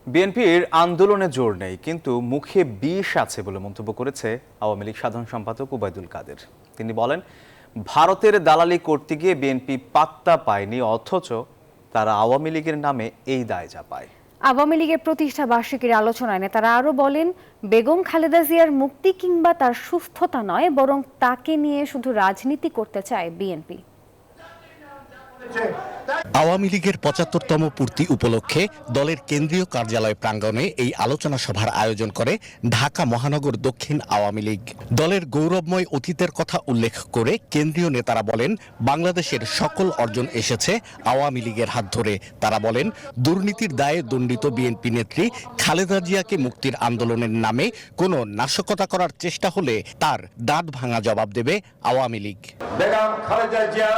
বিএনপির আন্দোলনে জোর নেই, কিন্তু মুখে বিষ আছে বলে মন্তব্য করেছে আওয়ামী লীগ সাধারণ সম্পাদক ওবায়দুল কাদের। তিনি বলেন, ভারতের দালালি করতে গিয়ে বিএনপি পাত্তা পায়নি, অথচ তারা আওয়ামী লীগের নামে এই দায় চাপায়। আওয়ামী লীগের প্রতিষ্ঠা বার্ষিকীর আলোচনায় নেতারা আরও বলেন, বেগম খালেদা জিয়ার মুক্তি কিংবা তার সুস্থতা নয়, বরং তাকে নিয়ে শুধু রাজনীতি করতে চায় বিএনপি। আওয়ামী লীগের ৭৫তম পূর্তি উপলক্ষে দলের কেন্দ্রীয় কার্যালয় প্রাঙ্গণে এই আলোচনা সভার আয়োজন করে ঢাকা মহানগর দক্ষিণ আওয়ামী লীগ। দলের গৌরবময় অতীতের কথা উল্লেখ করে কেন্দ্রীয় নেতারা বলেন, বাংলাদেশের সকল অর্জন এসেছে আওয়ামী লীগের হাত ধরে। তারা বলেন, দুর্নীতির দায়ে দণ্ডিত বিএনপি নেত্রী খালেদা জিয়াকে মুক্তির আন্দোলনের নামে কোনো নাশকতা করার চেষ্টা হলে তার দাঁত ভাঙা জবাব দেবে আওয়ামী লীগ। বেগম খালেদা জিয়া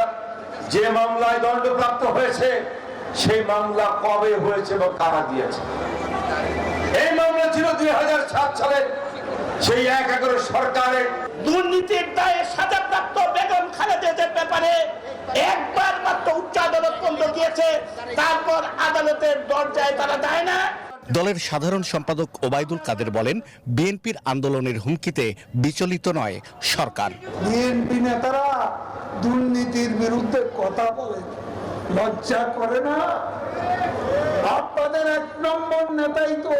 যে মামলায় দণ্ডপ্রাপ্ত হয়েছে, সেই মামলা কবে হয়েছে এবং কারা দিয়েছে? এই মামলা ছিল ২০০৭ সালে সেই ১/১১ সরকারের। দুর্নীতির দায়ে সাজাপ্রাপ্ত বেগম খালেদার ব্যাপারে একবার মাত্র উচ্চ আদালত পর্যন্ত গিয়েছে, তারপর আদালতের দরজায় তারা দেয় না। দলের সাধারণ সম্পাদক ওবায়দুল কাদের বলেন, বিএনপির আন্দোলনের হুমকিতে বিচলিত নয় সরকার। বিএনপি নেতারা দুর্নীতির বিরুদ্ধে কথা বলে, লজ্জা করে না? আপনাদের ১ নম্বর নেতাই তো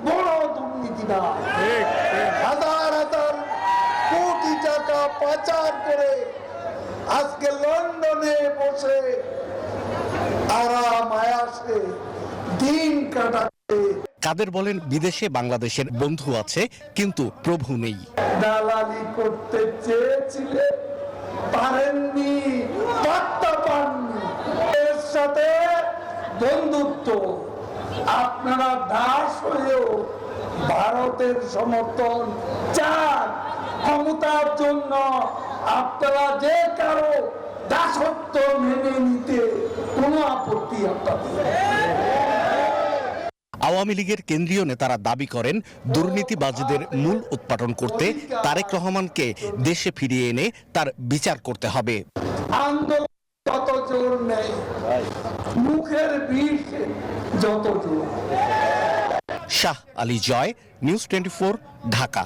বড় দুর্নীতিবাজ। হাজার হাজার কোটি টাকা পাচার করে আজকে লন্ডনে বসে আরাম আয়াসে দিন কাটাচ্ছে। কাদের বলেন, বিদেশে বাংলাদেশের বন্ধু আছে, কিন্তু প্রভু নেই। দালালি করতে চেয়েছিলে, পারেননি, পাত্তা পাননি। এর সাথে বন্ধুত্ব, আপনারা দাস হয়েও ভারতের সমর্থন চান। ক্ষমতার জন্য আপনারা যে কারো দাসত্ব মেনে নিতে কোনো আপত্তি আপনাদের। আওয়ামী লীগের কেন্দ্রীয় নেতারা দাবি করেন, দুর্নীতিবাজদের মূল উৎপাটন করতে তারেক রহমানকে দেশে ফিরিয়ে এনে তার বিচার করতে হবে। আন্দোলন যত জোর নেই, মুখের বিষ যত জোর। শাহ আলী জয়, নিউজ 24, ঢাকা।